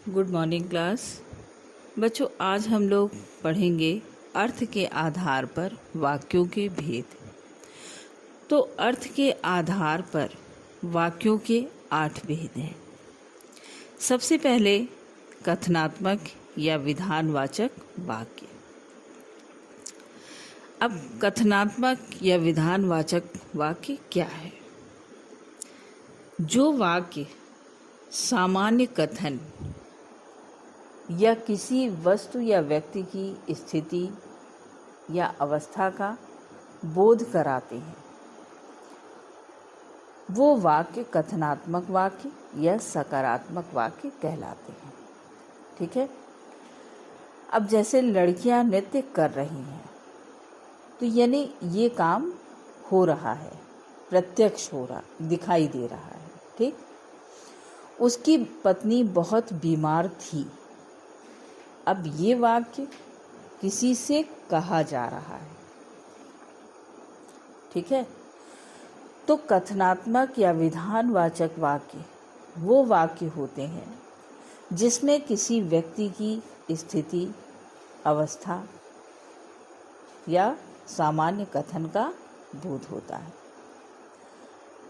Good morning class. बच्चों, आज हम लोग पढ़ेंगे अर्थ के आधार पर वाक्यों के भेद। तो अर्थ के आधार पर वाक्यों के 8 भेद हैं। सबसे पहले कथनात्मक या विधानवाचक वाक्य। अब कथनात्मक या विधानवाचक वाक्य क्या है? जो वाक्य सामान्य कथन या किसी वस्तु या व्यक्ति की स्थिति या अवस्था का बोध कराते हैं, वो वाक्य कथनात्मक वाक्य या सकारात्मक वाक्य कहलाते हैं। ठीक है। अब जैसे लड़कियां नृत्य कर रही हैं, तो यानी ये काम हो रहा है, प्रत्यक्ष हो रहा, दिखाई दे रहा है। ठीक। उसकी पत्नी बहुत बीमार थी। अब ये वाक्य किसी से कहा जा रहा है। ठीक है। तो कथनात्मक या विधानवाचक वाक्य वो वाक्य होते हैं जिसमें किसी व्यक्ति की स्थिति, अवस्था या सामान्य कथन का बोध होता है।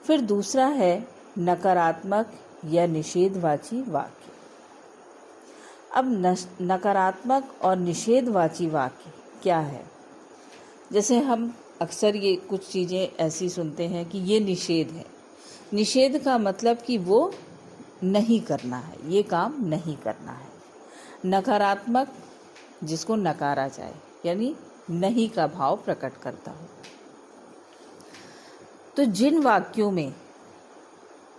फिर दूसरा है नकारात्मक या निषेधवाची वाक्य। अब नकारात्मक और निषेधवाची वाक्य क्या है? जैसे हम अक्सर ये कुछ चीज़ें ऐसी सुनते हैं कि ये निषेध है। निषेध का मतलब कि वो नहीं करना है, ये काम नहीं करना है। नकारात्मक जिसको नकारा जाए, यानी नहीं का भाव प्रकट करता हो। तो जिन वाक्यों में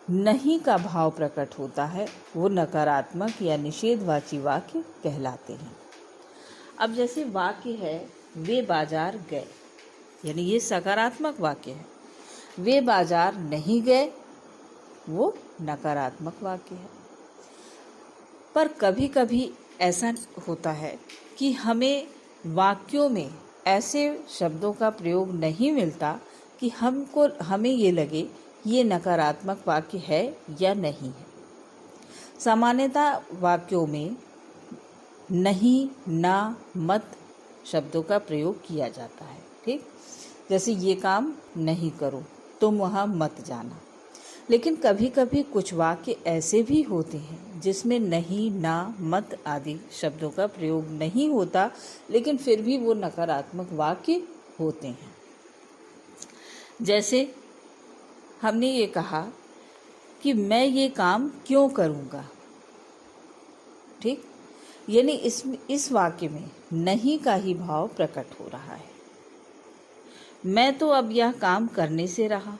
नहीं का भाव प्रकट होता है वो नकारात्मक या निषेधवाची वाक्य कहलाते हैं। अब जैसे वाक्य है वे बाजार गए, यानी ये सकारात्मक वाक्य है। वे बाजार नहीं गए, वो नकारात्मक वाक्य है। पर कभी कभी ऐसा होता है कि हमें वाक्यों में ऐसे शब्दों का प्रयोग नहीं मिलता कि हमें ये लगे ये नकारात्मक वाक्य है या नहीं है। सामान्यतः वाक्यों में नहीं, ना, मत शब्दों का प्रयोग किया जाता है। ठीक। जैसे ये काम नहीं करो, तुम वहाँ मत जाना। लेकिन कभी कभी कुछ वाक्य ऐसे भी होते हैं जिसमें नहीं, ना, मत आदि शब्दों का प्रयोग नहीं होता, लेकिन फिर भी वो नकारात्मक वाक्य होते हैं। जैसे हमने ये कहा कि मैं ये काम क्यों करूँगा। ठीक। यानी इस वाक्य में नहीं का ही भाव प्रकट हो रहा है। मैं तो अब यह काम करने से रहा,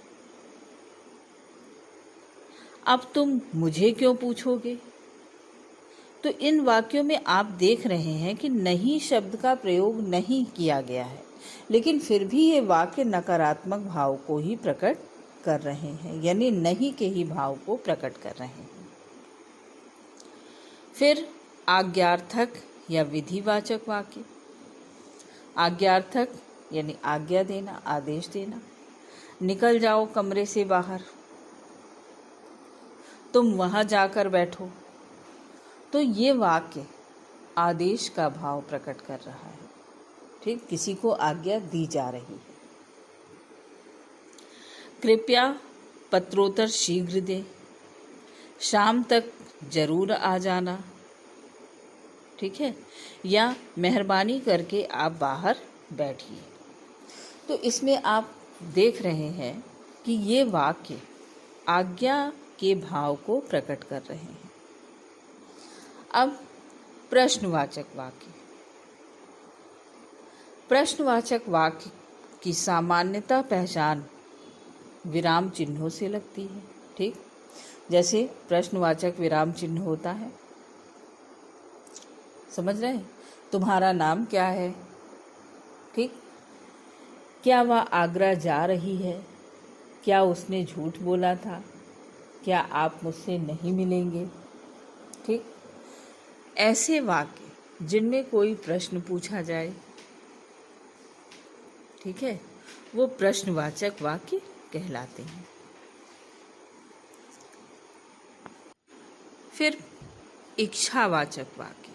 अब तुम मुझे क्यों पूछोगे। तो इन वाक्यों में आप देख रहे हैं कि नहीं शब्द का प्रयोग नहीं किया गया है, लेकिन फिर भी ये वाक्य नकारात्मक भाव को ही प्रकट कर रहे हैं, यानी नहीं के ही भाव को प्रकट कर रहे हैं। फिर आज्ञार्थक या विधिवाचक वाक्य। आज्ञार्थक यानी आज्ञा देना, आदेश देना। निकल जाओ कमरे से बाहर, तुम वहां जाकर बैठो। तो ये वाक्य आदेश का भाव प्रकट कर रहा है। ठीक। किसी को आज्ञा दी जा रही है। कृपया पत्रोत्तर शीघ्र दे, शाम तक जरूर आ जाना। ठीक है। या मेहरबानी करके आप बाहर बैठिए। तो इसमें आप देख रहे हैं कि ये वाक्य आज्ञा के भाव को प्रकट कर रहे हैं। अब प्रश्नवाचक वाक्य। प्रश्नवाचक वाक्य की सामान्यतः पहचान विराम चिन्हों से लगती है। ठीक। जैसे प्रश्नवाचक विराम चिन्ह होता है, समझ रहे हैं? तुम्हारा नाम क्या है। ठीक। क्या वह आगरा जा रही है, क्या उसने झूठ बोला था, क्या आप मुझसे नहीं मिलेंगे। ठीक। ऐसे वाक्य जिनमें कोई प्रश्न पूछा जाए, ठीक है, वो प्रश्नवाचक वाक्य कहलाते हैं। फिर इच्छावाचक वाक्य।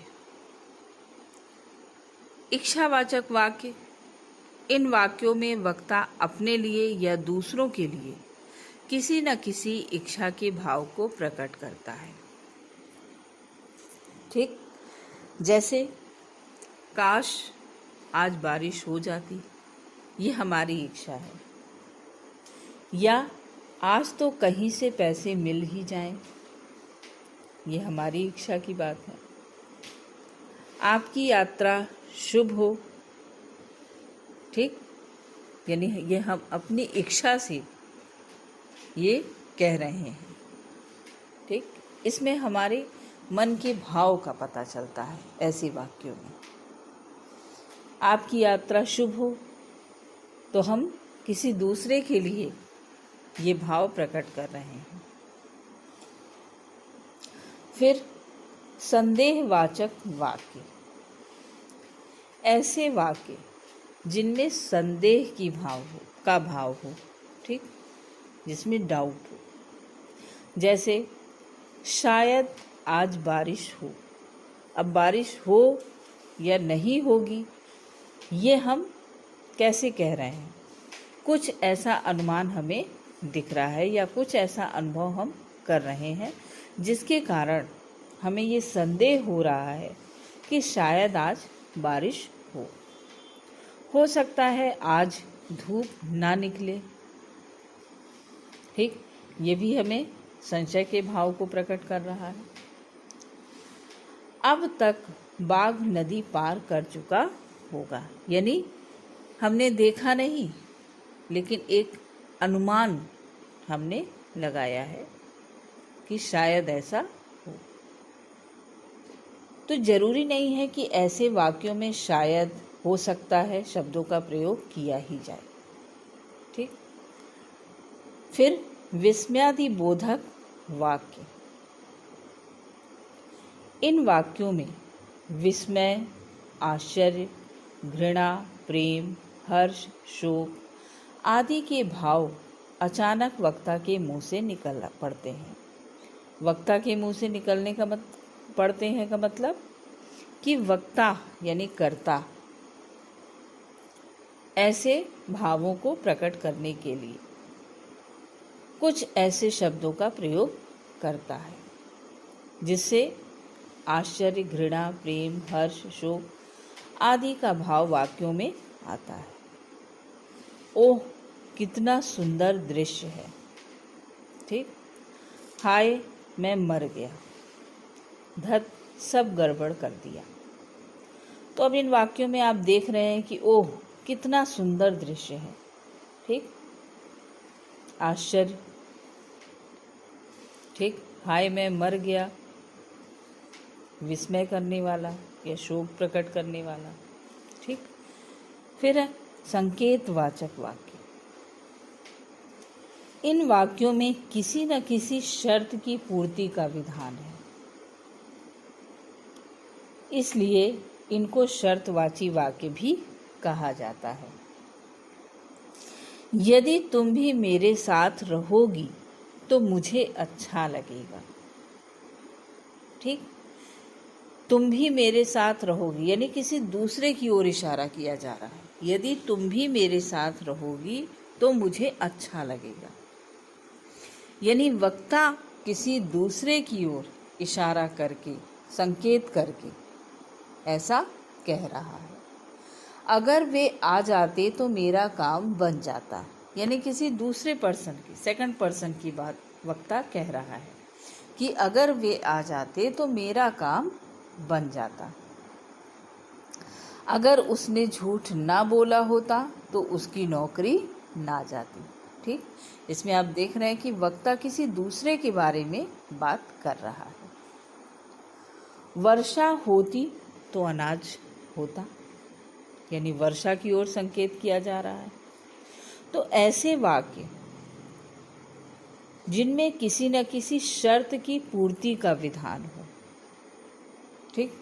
इच्छावाचक वाक्य इन वाक्यों में वक्ता अपने लिए या दूसरों के लिए किसी न किसी इच्छा के भाव को प्रकट करता है। ठीक, जैसे काश आज बारिश हो जाती, ये हमारी इच्छा है। या आज तो कहीं से पैसे मिल ही जाएं, ये हमारी इच्छा की बात है। आपकी यात्रा शुभ हो, ठीक, यानी ये हम अपनी इच्छा से ये कह रहे हैं। ठीक, इसमें हमारे मन के भाव का पता चलता है ऐसे वाक्यों में। आपकी यात्रा शुभ हो तो हम किसी दूसरे के लिए ये भाव प्रकट कर रहे हैं। फिर संदेहवाचक वाक्य, ऐसे वाक्य जिनमें संदेह का भाव हो, ठीक, जिसमें डाउट हो। जैसे शायद आज बारिश हो, अब बारिश हो या नहीं होगी ये हम कैसे कह रहे हैं? कुछ ऐसा अनुमान हमें दिख रहा है या कुछ ऐसा अनुभव हम कर रहे हैं जिसके कारण हमें ये संदेह हो रहा है कि शायद आज बारिश हो सकता है आज धूप ना निकले। ठीक, ये भी हमें संशय के भाव को प्रकट कर रहा है। अब तक बाघ नदी पार कर चुका होगा, यानी हमने देखा नहीं लेकिन एक अनुमान हमने लगाया है कि शायद ऐसा हो। तो जरूरी नहीं है कि ऐसे वाक्यों में शायद, हो सकता है शब्दों का प्रयोग किया ही जाए। ठीक, फिर विस्मयादिबोधक वाक्य, इन वाक्यों में विस्मय, आश्चर्य, घृणा, प्रेम, हर्ष, शोक आदि के भाव अचानक वक्ता के मुंह से निकल पड़ते हैं। वक्ता के मुंह से निकलने का पड़ते हैं का मतलब कि वक्ता यानी कर्ता ऐसे भावों को प्रकट करने के लिए कुछ ऐसे शब्दों का प्रयोग करता है जिससे आश्चर्य, घृणा, प्रेम, हर्ष, शोक आदि का भाव वाक्यों में आता है। ओह कितना सुंदर दृश्य है, ठीक, हाय मैं मर गया, धत सब गड़बड़ कर दिया। तो अब इन वाक्यों में आप देख रहे हैं कि ओह कितना सुंदर दृश्य है, ठीक, आश्चर्य, ठीक, हाय मैं मर गया, विस्मय करने वाला या शोक प्रकट करने वाला। ठीक, फिर है संकेतवाचक वाक्य, इन वाक्यों में किसी न किसी शर्त की पूर्ति का विधान है, इसलिए इनको शर्तवाची वाक्य भी कहा जाता है। यदि तुम भी मेरे साथ रहोगी तो मुझे अच्छा लगेगा। ठीक, तुम भी मेरे साथ रहोगी यानी किसी दूसरे की ओर इशारा किया जा रहा है। यदि तुम भी मेरे साथ रहोगी तो मुझे अच्छा लगेगा, यानी वक्ता किसी दूसरे की ओर इशारा करके, संकेत करके ऐसा कह रहा है। अगर वे आ जाते तो मेरा काम बन जाता, यानी किसी दूसरे पर्सन की, सेकंड पर्सन की बात वक्ता कह रहा है कि अगर वे आ जाते तो मेरा काम बन जाता। अगर उसने झूठ ना बोला होता तो उसकी नौकरी ना जाती। ठीक, इसमें आप देख रहे हैं कि वक्ता किसी दूसरे के बारे में बात कर रहा है। वर्षा होती तो अनाज होता, यानी वर्षा की ओर संकेत किया जा रहा है। तो ऐसे वाक्य जिनमें किसी न किसी शर्त की पूर्ति का विधान हो, ठीक,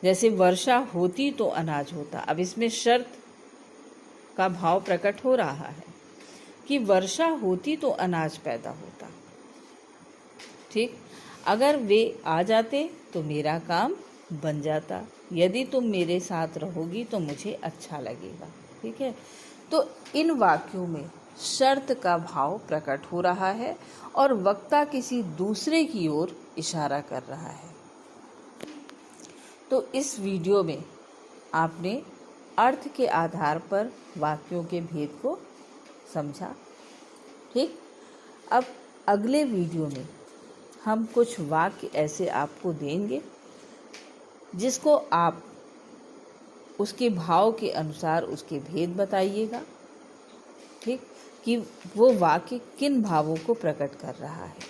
जैसे वर्षा होती तो अनाज होता। अब इसमें शर्त का भाव प्रकट हो रहा है कि वर्षा होती तो अनाज पैदा होता। ठीक, अगर वे आ जाते तो मेरा काम बन जाता। यदि तुम मेरे साथ रहोगी तो मुझे अच्छा लगेगा। ठीक है, तो इन वाक्यों में शर्त का भाव प्रकट हो रहा है और वक्ता किसी दूसरे की ओर इशारा कर रहा है। तो इस वीडियो में आपने अर्थ के आधार पर वाक्यों के भेद को समझा। ठीक, अब अगले वीडियो में हम कुछ वाक्य ऐसे आपको देंगे जिसको आप उसके भाव के अनुसार उसके भेद बताइएगा। ठीक, कि वो वाक्य किन भावों को प्रकट कर रहा है।